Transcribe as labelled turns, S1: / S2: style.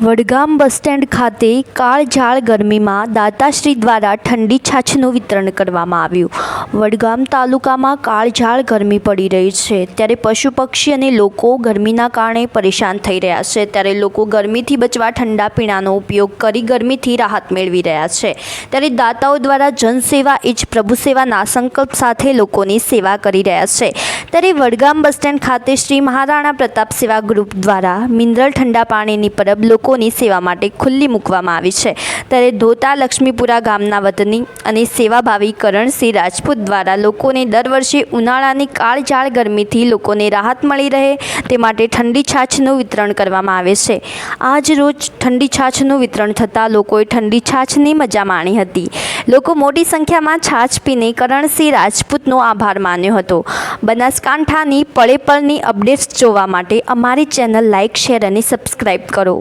S1: Vadgam bus stand ખાતે કાળઝાળ ગરમીમાં દાતાશ્રી દ્વારા ઠંડી છાશનું વિતરણ કરવામાં આવ્યું। વડગામ તાલુકામાં કાળઝાળ ગરમી પડી રહી છે, ત્યારે પશુ પક્ષી અને લોકો ગરમીના કારણે પરેશાન થઈ રહ્યા છે। ત્યારે લોકો ગરમીથી બચવા ઠંડા પીણાનો ઉપયોગ કરી ગરમીથી રાહત મેળવી રહ્યા છે। ત્યારે દાતાઓ દ્વારા જનસેવા એ જ પ્રભુ સેવાના સંકલ્પ સાથે લોકોની સેવા કરી રહ્યા છે। ત્યારે વડગામ બસ સ્ટેન્ડ ખાતે શ્રી મહારાણા પ્રતાપ સેવા ગ્રુપ દ્વારા મિનરલ ઠંડા પાણીની પરબ લોકોની સેવા માટે ખુલ્લી મૂકવામાં આવી છે। ત્યારે ધોતા લક્ષ્મીપુરા ગામના વતની અને સેવાભાવી કરણસિંહ રાજપૂત દ્વારા લોકોને દર વર્ષે ઉનાળાની કાળઝાળ ગરમીથી લોકોને રાહત મળી રહે તે માટે ઠંડી છાશનું વિતરણ કરવામાં આવે છે। આજ રોજ ઠંડી છાશનું વિતરણ થતાં લોકોએ ઠંડી છાશની મજા માણી હતી। લોકો મોટી સંખ્યામાં છાશ પીને કરણસિંહ રાજપૂતનો આભાર માન્યો હતો। બનાસકાંઠાની પળે પળની અપડેટ્સ જોવા માટે અમારી ચેનલ લાઇક, શેર અને સબસ્ક્રાઈબ કરો।